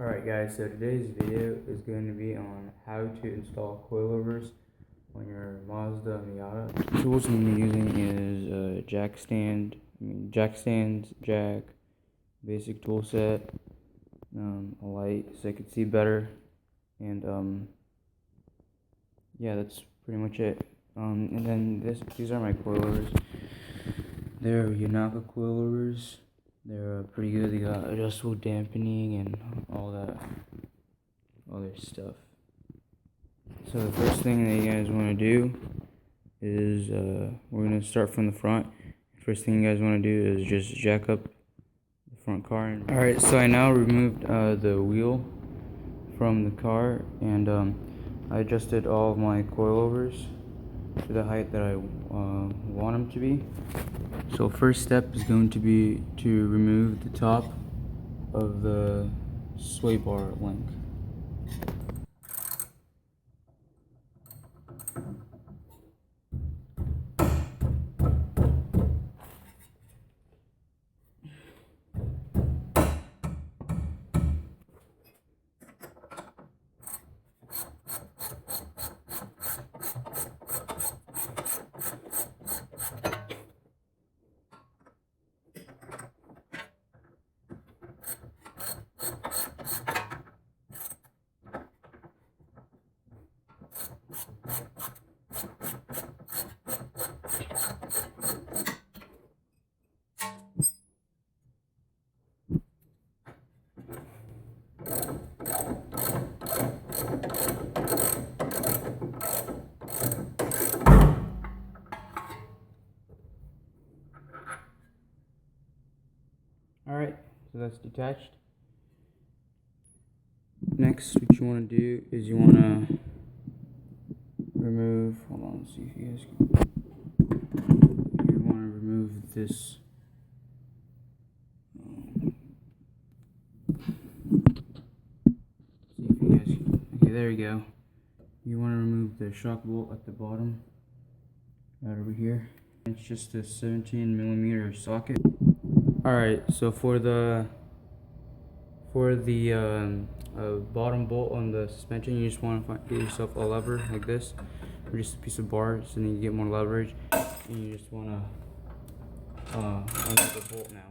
Alright guys, so today's video is going to be on how to install coilovers on your Mazda Miata. The tools I'm going to be using is jack stands, jack, basic tool set, a light so I can see better, and yeah, that's pretty much it. And then these are my coilovers. They're Miata coilovers. They're pretty good. They got adjustable dampening and all that other stuff. So the first thing that you guys want to do is we're going to start from the front. First thing you guys want to do is just jack up the front car. Alright, so I now removed the wheel from the car, and I adjusted all of my coilovers to the height that I want them to be. So first step is going to be to remove the top of the sway bar link. Alright, so that's detached. Next, what you want to do is you want to remove, hold on, let's see if you guys can, you want to remove this, see if you guys can, okay, there you go. You want to remove the shock bolt at the bottom, right over here. It's just a 17mm socket. Alright, so for the bottom bolt on the suspension, you just want to get yourself a lever like this, or just a piece of bar, so then you get more leverage, and you just want to undo the bolt now.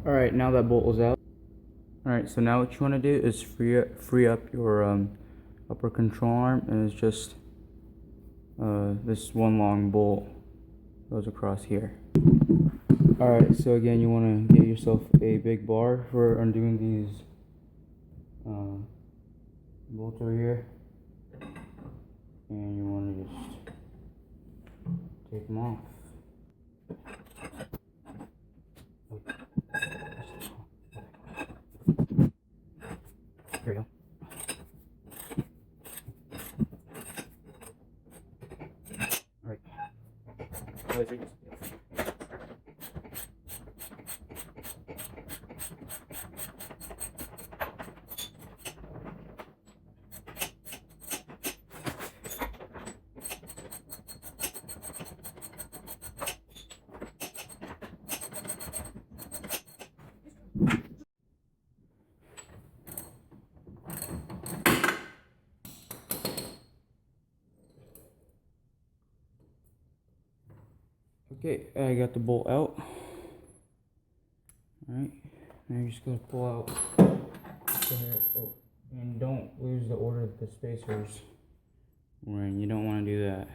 Alright, now that bolt is out. Alright, so now what you want to do is free up your upper control arm, and it's just this one long bolt goes across here. Alright, so again, you want to get yourself a big bar for undoing these bolts over here, and you want to just take them off. There you go. Alright. Okay, I got the bolt out. Alright, now you're just going to pull out oh, and don't lose the order of the spacers when you don't want to do that.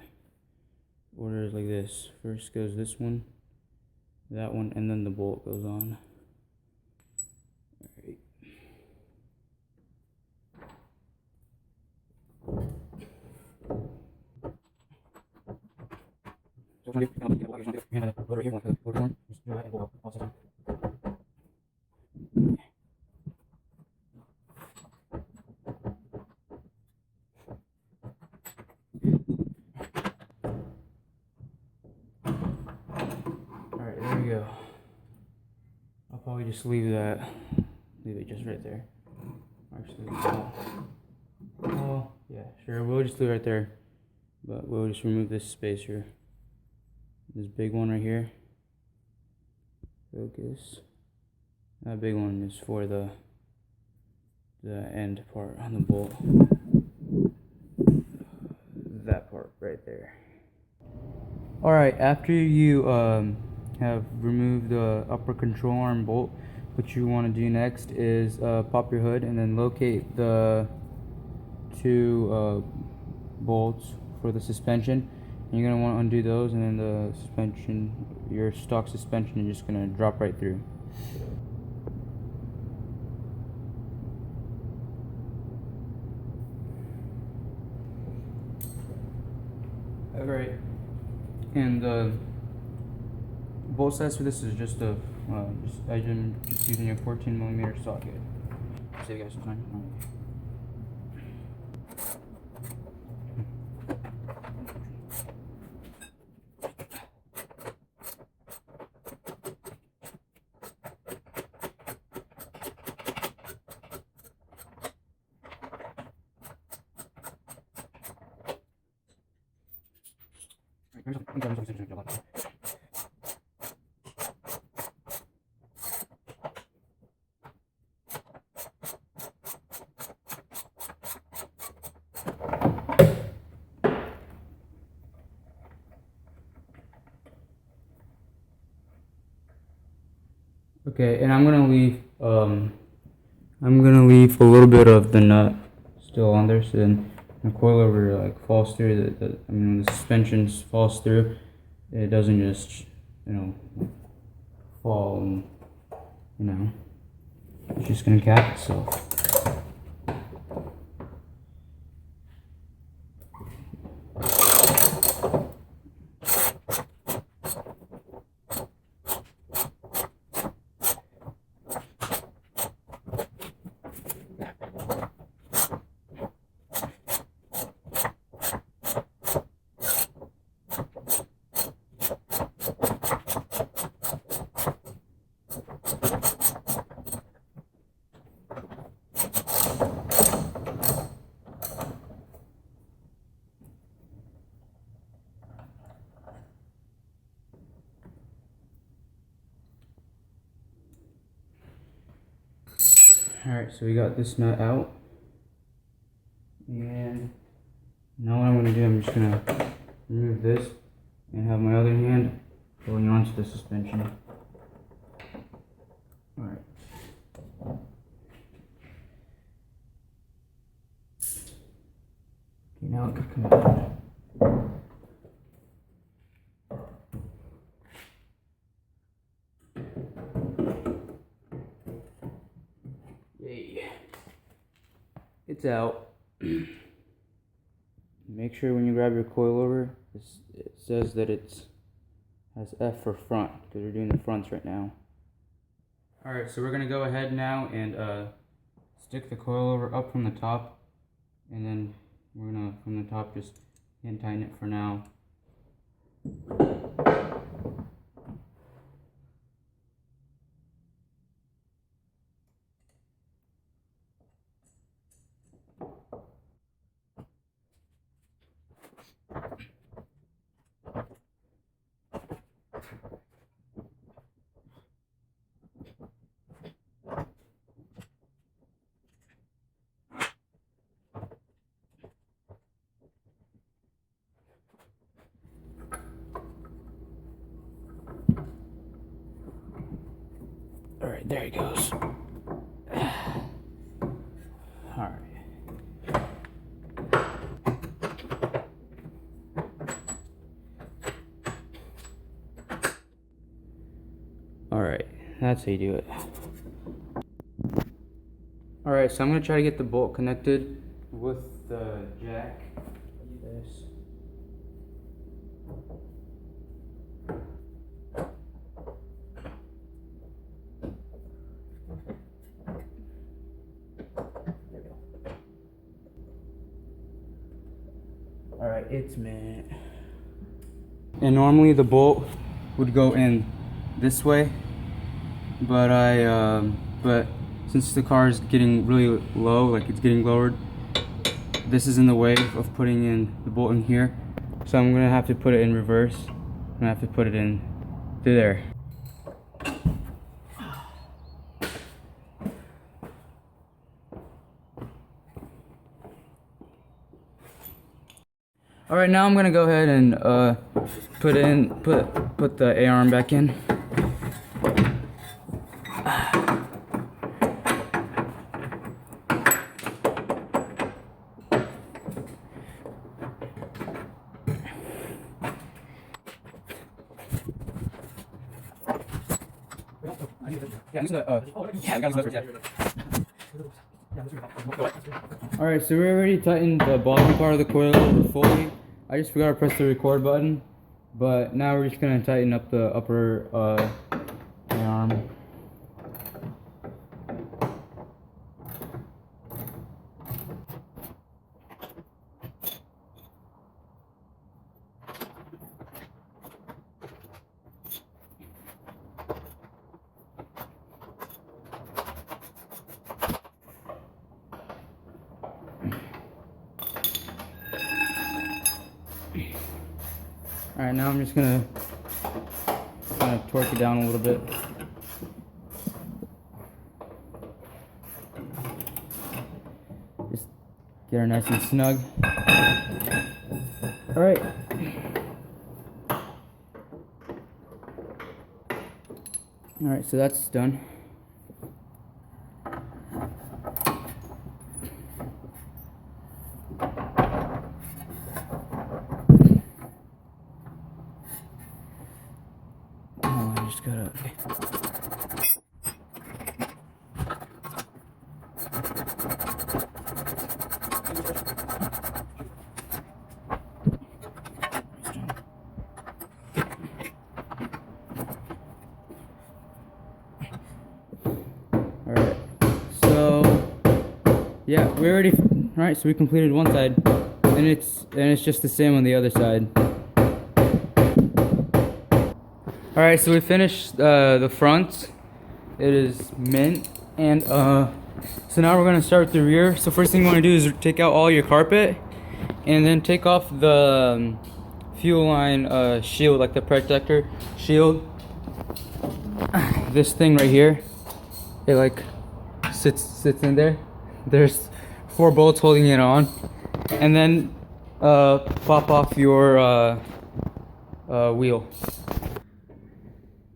order is like this. First goes this one, that one, and then the bolt goes on. Alright. Alright, there we go. I'll probably just leave it just right there. Actually, oh yeah, sure, we'll just leave it right there. But we'll just remove this spacer. This big one right here. Focus. That big one is for the end part on the bolt. That part right there. Alright, after you have removed the upper control arm bolt, what you want to do next is pop your hood and then locate the two bolts for the suspension. And you're going to want to undo those, and then the suspension, your stock suspension, is just going to drop right through. Alright, and the bolt size for this is just just using a 14mm socket. Save you guys some time. Okay, and I'm gonna leave a little bit of the nut still on there, so then the coilover like falls through. When the suspension falls through, it doesn't just fall and it's just gonna cap itself. Alright, so we got this nut out, and now what I'm going to do, I'm just going to remove this and have my other hand going onto the suspension. Alright. Okay, now it could come out. It's out. Make sure when you grab your coilover, it says that it has F for front, because we're doing the fronts right now. Alright, so we're going to go ahead now and stick the coilover up from the top, and then we're going to, from the top, just hand tighten it for now. Alright, there it goes. Alright. Alright, that's how you do it. Alright, so I'm gonna try to get the bolt connected with the jack. This. Alright, it's meant. And normally the bolt would go in this way, but but since the car is getting really low, like it's getting lowered, this is in the way of putting in the bolt in here. So I'm gonna have to put it in reverse. I'm gonna have to put it in through there. All right, now I'm gonna go ahead and put the A-arm back in. Alright, so we already tightened the bottom part of the coilover fully. I just forgot to press the record button, but now we're just going to tighten up the upper arm. Alright, now I'm just gonna kind of torque it down a little bit. Just get her nice and snug. Alright. Alright, so that's done. Just gotta. Okay. Alright. So yeah, we already alright, so we completed one side and it's just the same on the other side. Alright, so we finished the front. It is mint, and so now we're gonna start with the rear. So first thing you want to do is take out all your carpet, and then take off the fuel line shield, like the protector shield. This thing right here, it like sits in there. There's 4 bolts holding it on, and then pop off your wheel.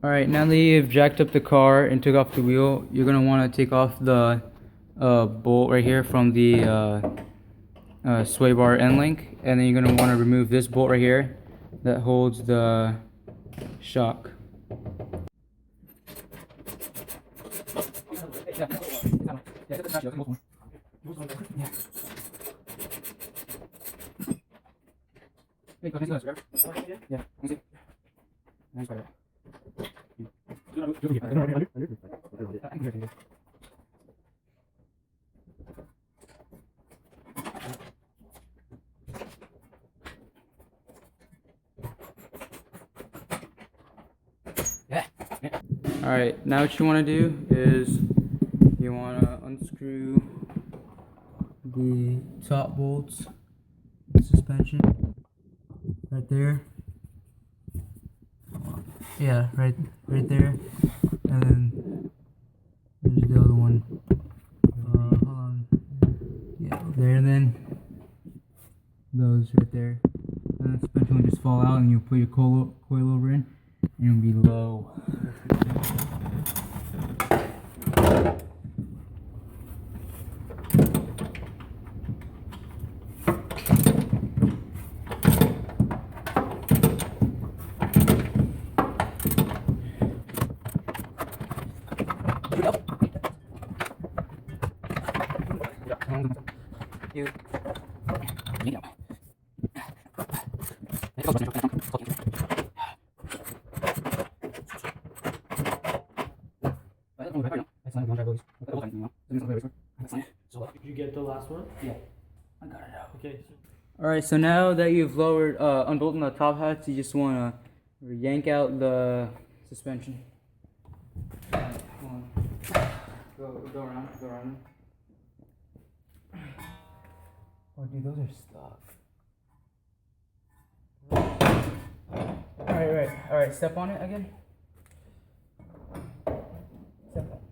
Alright, now that you've jacked up the car and took off the wheel, you're going to want to take off the bolt right here from the sway bar end link, and then you're going to want to remove this bolt right here that holds the shock. Alright, now what you want to do is you want to unscrew the top bolts, suspension, right there. Yeah, right there. And then there's the other one. Hold on. Yeah, there, and then those right there. And the suspension will just fall out, and you'll put your coilover in, and it'll be low. last one? Yeah. I got it out. Okay. Alright, so now that you've lowered, unbolted the top hats, you just want to yank out the suspension. Alright, come on. Go around. Oh, dude, those are stuck. Alright, step on it again. Step.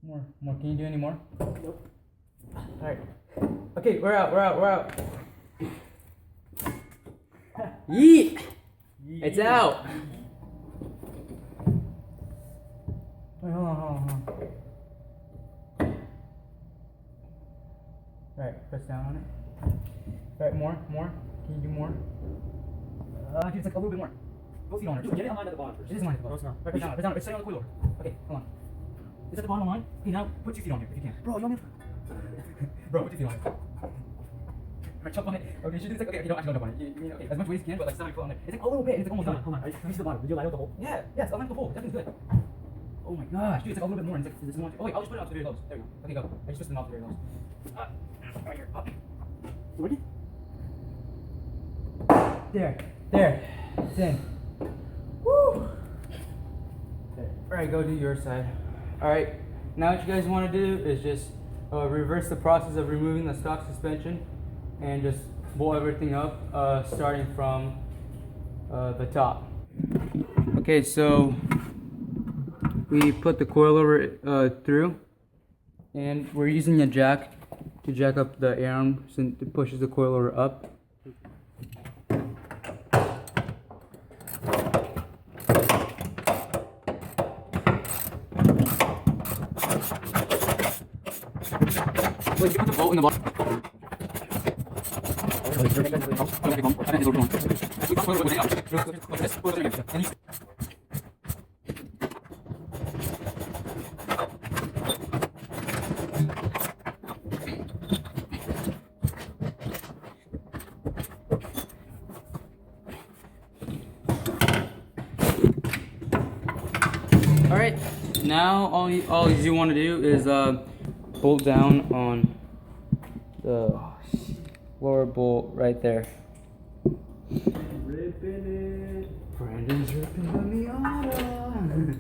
More. Can you do any more? Nope. Alright. Okay, we're out. Yeet! It's out! Wait, hold on. Alright, press down on it. Alright, more. Can you do more? Just like a little bit more. Both feet on it. Dude, get it aligned at the bottom first. It is aligned at the No, bottom. it's not. Alright, press down. It's sitting on the coilover. Okay, hold on. It's at the bottom line. Okay, now put 2 feet on here if you can. Bro, you want me? Bro, put 2 feet on it. Alright, jump on it. Okay, you should do this. Okay, don't jump on it. Okay, as much weight as you can, but like 7 foot on it. It's like a little bit. It's like almost done. Hold on. Let me see the bottom. Did you line up the hole? Yeah, it's aligned with the hole. That thing's good. Oh my gosh, dude, it's like a little bit more. It's like this one. Oh wait, I'll just put it up to the very lows. There we go. Okay, go. I just twisted them off to the very lows. Right here. Up. Ready? There. It's in. Woo! Alright, go do your side. Alright, now what you guys want to do is just reverse the process of removing the stock suspension and just blow everything up, starting from the top. Okay, so we put the coilover through, and we're using a jack to jack up the air arm since it pushes the coilover up. Wait, you put the bolt in the bottom. Alright, now all you want to do is bolt down on the lower bolt right there. Ripping it. Brandon's ripping the Miata.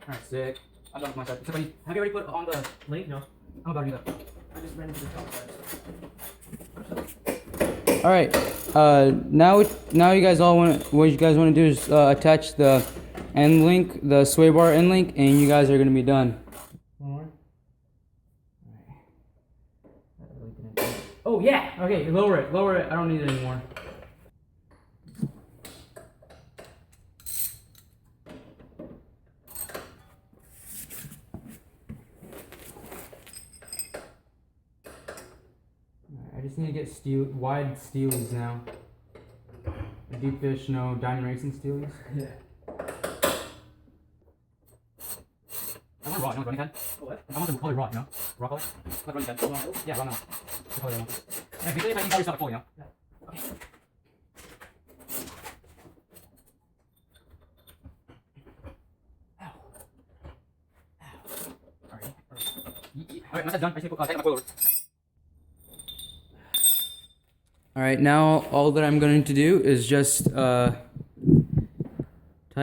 Alright, sick. I'm done with my side. Except have you already put on the Link? No. I'm about to do that. I just ran into the top side. Alright, now you guys all what you guys want to do is attach the end link, the sway bar end link, and you guys are going to be done. One more. Alright. Oh yeah! Okay, lower it. I don't need it anymore. I just need to get wide steelies now. A deep fish, no diamond racing steelies. Yeah. I want raw, you know running head? What? I want the color raw, you know? Raw color? Like running head. Yeah, raw now. The color I want. And if you say if I can color yourself full, you know? Yeah. Okay. Ow. Alright, once that's done, I just need to take my coil over. Alright, now all that I'm going to do is just tighten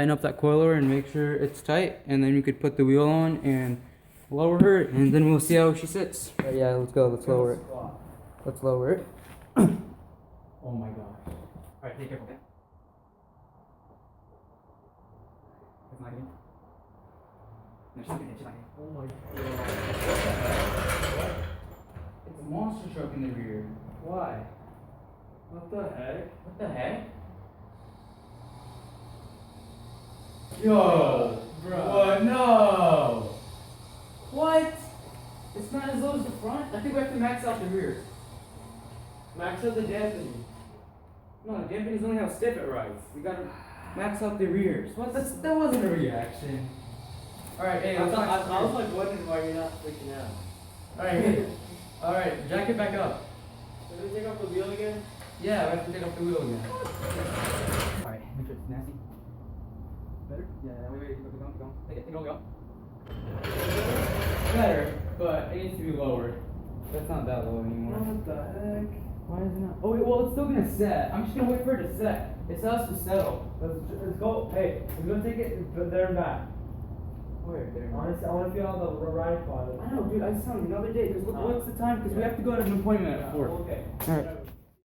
up that coilover and make sure it's tight, and then you could put the wheel on and lower her, and then we'll see how she sits. Right, yeah, let's go, let's lower it. Let's lower it. Oh my gosh. Alright, take careful, okay? That's not good. No, she's not gonna hit, she's not gonna hit. Oh my god. It's a monster truck in the rear. Why? What the heck? What the heck? Yo! Bro. What? No! What? It's not as low as the front? I think we have to max out the rears. Max out the dampening. No, the dampening is only how stiff it rides. We gotta max out the rears. What? That wasn't a reaction. Alright, hey, I let's not. was like wondering why you're not freaking out. Alright, hey. Alright, jack it back up. Can we take off the wheel again? Yeah, we have to take off the wheel again. Alright, make sure it's nasty. Better? Yeah, wait, keep going. Take it all, go. Better, but it needs to be lower. That's not that low anymore. What the heck? Why is it not? Oh, wait, well, it's still gonna set. I'm just gonna wait for it to set. It has to settle. Let's go. Hey, we're gonna take it there and back. Where? There. Honestly, I want to feel all the ride quality. I know, dude. I just found another day. Cause what's the time? Because we have to go to an appointment at 4. Okay. Alright.